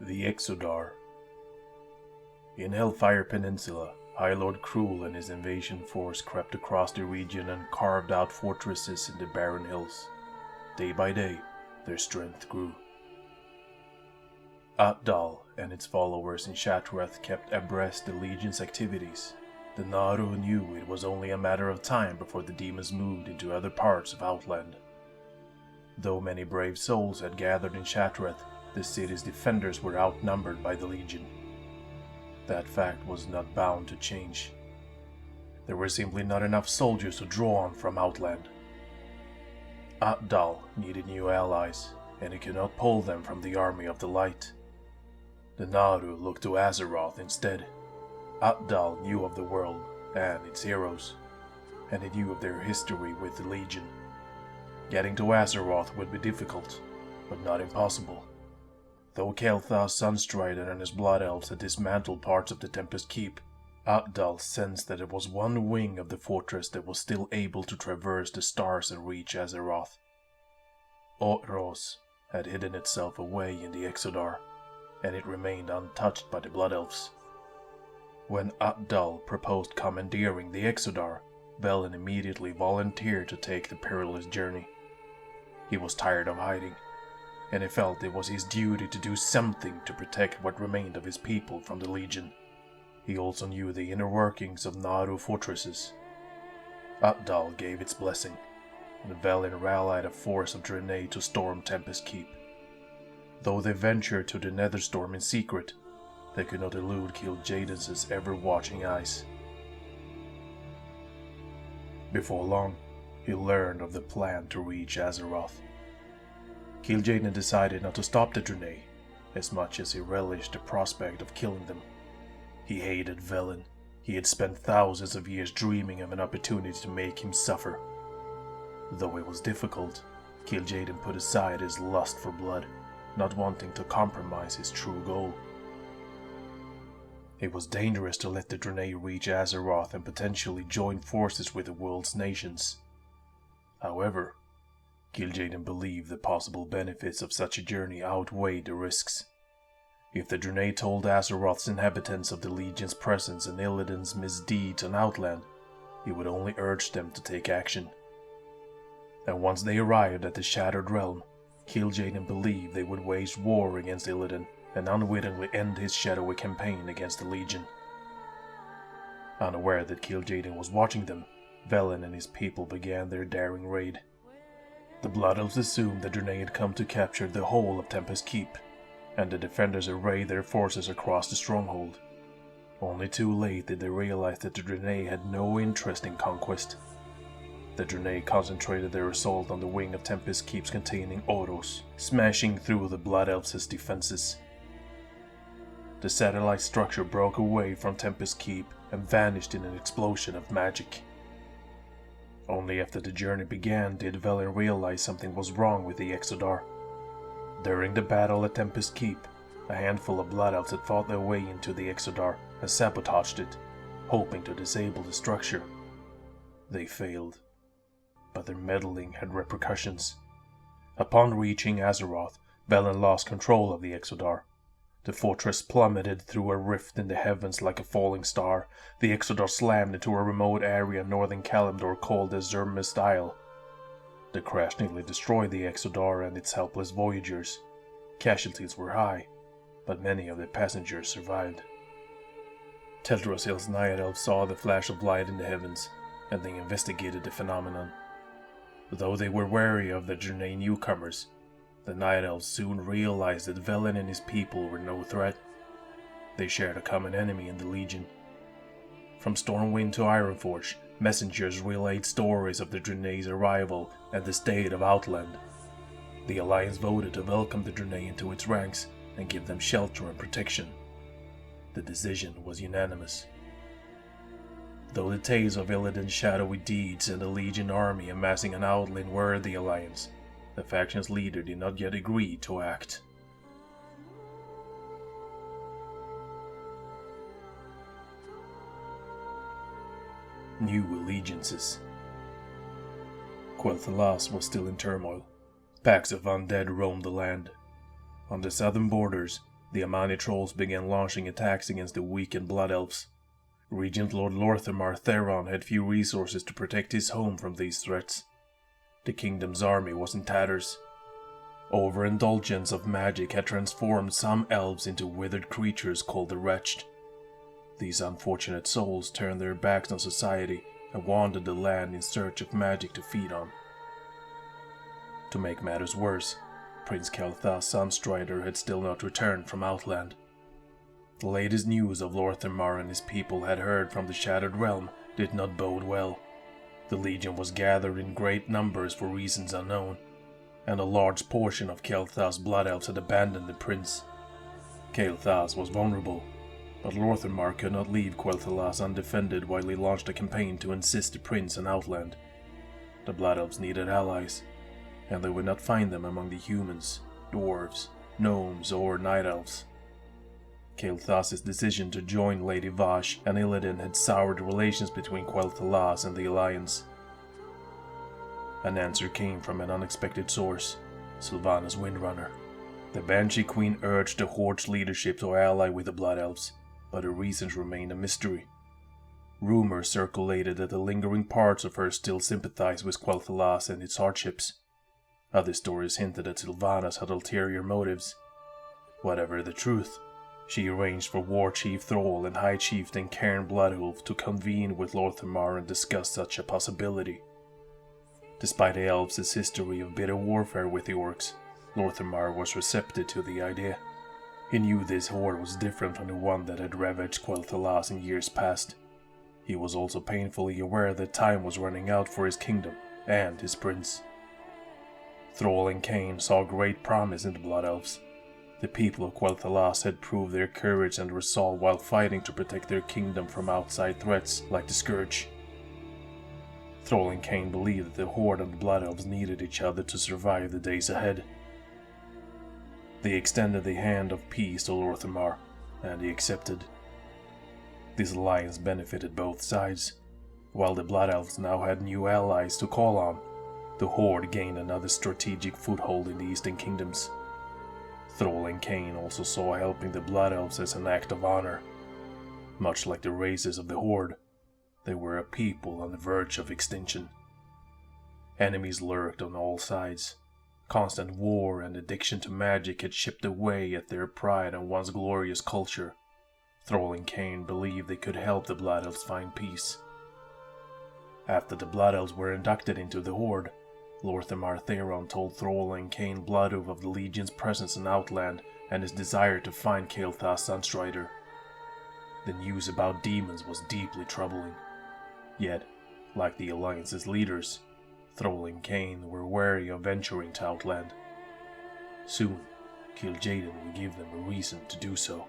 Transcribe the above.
The Exodar. In Hellfire Peninsula, High Lord Cruel and his invasion force crept across the region and carved out fortresses in the barren hills. Day by day, their strength grew. Atdal and its followers in Shattrath kept abreast the Legion's activities. The Naru knew it was only a matter of time before the demons moved into other parts of Outland. Though many brave souls had gathered in Shattrath, the city's defenders were outnumbered by the Legion. That fact was not bound to change. There were simply not enough soldiers to draw on from Outland. Atdal needed new allies, and he could not pull them from the Army of the Light. The Naru looked to Azeroth instead. Atdal knew of the world and its heroes, and he knew of their history with the Legion. Getting to Azeroth would be difficult, but not impossible. Though Kel'Thas Sunstrider and his Blood Elves had dismantled parts of the Tempest Keep, Atdal sensed that there was one wing of the fortress that was still able to traverse the stars and reach Azeroth. Orthros had hidden itself away in the Exodar, and it remained untouched by the Blood Elves. When Atdal proposed commandeering the Exodar, Velen immediately volunteered to take the perilous journey. He was tired of hiding, and he felt it was his duty to do something to protect what remained of his people from the Legion. He also knew the inner workings of Naru fortresses. Atdal gave its blessing, and Velen rallied a force of Draenei to storm Tempest Keep. Though they ventured to the Netherstorm in secret, they could not elude Kil'jaeden's ever-watching eyes. Before long, he learned of the plan to reach Azeroth. Kil'jaeden decided not to stop the Draenei, as much as he relished the prospect of killing them. He hated Velen. He had spent thousands of years dreaming of an opportunity to make him suffer. Though it was difficult, Kil'jaeden put aside his lust for blood, not wanting to compromise his true goal. It was dangerous to let the Draenei reach Azeroth and potentially join forces with the world's nations. However, Kil'jaeden believed the possible benefits of such a journey outweighed the risks. If the Draenei told Azeroth's inhabitants of the Legion's presence and Illidan's misdeeds on Outland, it would only urge them to take action. And once they arrived at the Shattered Realm, Kil'jaeden believed they would wage war against Illidan and unwittingly end his shadowy campaign against the Legion. Unaware that Kil'jaeden was watching them, Velen and his people began their daring raid. The Blood Elves assumed the Draenei had come to capture the whole of Tempest Keep, and the defenders arrayed their forces across the stronghold. Only too late did they realize that the Draenei had no interest in conquest. The Draenei concentrated their assault on the wing of Tempest Keeps containing Orthos, smashing through the Blood Elves' defenses. The satellite structure broke away from Tempest Keep and vanished in an explosion of magic. Only after the journey began did Velen realize something was wrong with the Exodar. During the battle at Tempest Keep, a handful of Blood Elves had fought their way into the Exodar and sabotaged it, hoping to disable the structure. They failed, but their meddling had repercussions. Upon reaching Azeroth, Velen lost control of the Exodar. The fortress plummeted through a rift in the heavens like a falling star. The Exodar slammed into a remote area in northern Kalimdor called the Zermist Isle. The crash nearly destroyed the Exodar and its helpless voyagers. Casualties were high, but many of the passengers survived. Teldrassil's Night Elves saw the flash of light in the heavens, and they investigated the phenomenon. Though they were wary of the Draenei newcomers, the Night Elves soon realized that Velen and his people were no threat. They shared a common enemy in the Legion. From Stormwind to Ironforge, messengers relayed stories of the Draenei's arrival and the state of Outland. The Alliance voted to welcome the Draenei into its ranks and give them shelter and protection. The decision was unanimous. Though the tales of Illidan's shadowy deeds and the Legion army amassing an Outland were the Alliance, the faction's leader did not yet agree to act. New allegiances. Quel'Thalas was still in turmoil. Packs of undead roamed the land. On the southern borders, the Amani trolls began launching attacks against the weakened Blood Elves. Regent Lord Lorthamar Theron had few resources to protect his home from these threats. The kingdom's army was in tatters. Overindulgence of magic had transformed some elves into withered creatures called the RX'd. These unfortunate souls turned their backs on society and wandered the land in search of magic to feed on. To make matters worse, Prince Kael'thas Sunstrider had still not returned from Outland. The latest news of Lorthamar and his people had heard from the Shattered Realm did not bode well. The Legion was gathered in great numbers for reasons unknown, and a large portion of Kael'thas' Blood Elves had abandoned the prince. Kael'thas was vulnerable, but Lorthamar could not leave Quel'Thalas undefended while he launched a campaign to assist the prince in Outland. The Blood Elves needed allies, and they would not find them among the humans, dwarves, gnomes, or night elves. Kael'thas' decision to join Lady Vashj and Illidan had soured relations between Quel'Thalas and the Alliance. An answer came from an unexpected source, Sylvanas Windrunner. The Banshee Queen urged the Horde's leadership to ally with the Blood Elves, but her reasons remained a mystery. Rumors circulated that the lingering parts of her still sympathized with Quel'Thalas and its hardships. Other stories hinted that Sylvanas had ulterior motives. Whatever the truth, she arranged for War Chief Thrall and High Chieftain Cairn Bloodwolf to convene with Lorthamar and discuss such a possibility. Despite the elves' history of bitter warfare with the orcs, Lorthamar was receptive to the idea. He knew this horde was different from the one that had ravaged Quel'Thalas in years past. He was also painfully aware that time was running out for his kingdom and his prince. Thrall and Cain saw great promise in the Blood Elves. The people of Quel'Thalas had proved their courage and resolve while fighting to protect their kingdom from outside threats like the Scourge. Thrall and Cain believed that the Horde and the Blood Elves needed each other to survive the days ahead. They extended the hand of peace to Lorthamar, and he accepted. This alliance benefited both sides. While the Blood Elves now had new allies to call on, the Horde gained another strategic foothold in the Eastern Kingdoms. Thrall and Cain also saw helping the Blood Elves as an act of honor. Much like the races of the Horde, they were a people on the verge of extinction. Enemies lurked on all sides. Constant war and addiction to magic had chipped away at their pride and once glorious culture. Thrall and Cain believed they could help the Blood Elves find peace. After the Blood Elves were inducted into the Horde, Lorthamar Theron told Thrall and Cain Bloodhoof of the Legion's presence in Outland and his desire to find Kael'thas Sunstrider. The news about demons was deeply troubling. Yet, like the Alliance's leaders, Thrall and Cain were wary of venturing to Outland. Soon, Kil'jaeden would give them a reason to do so.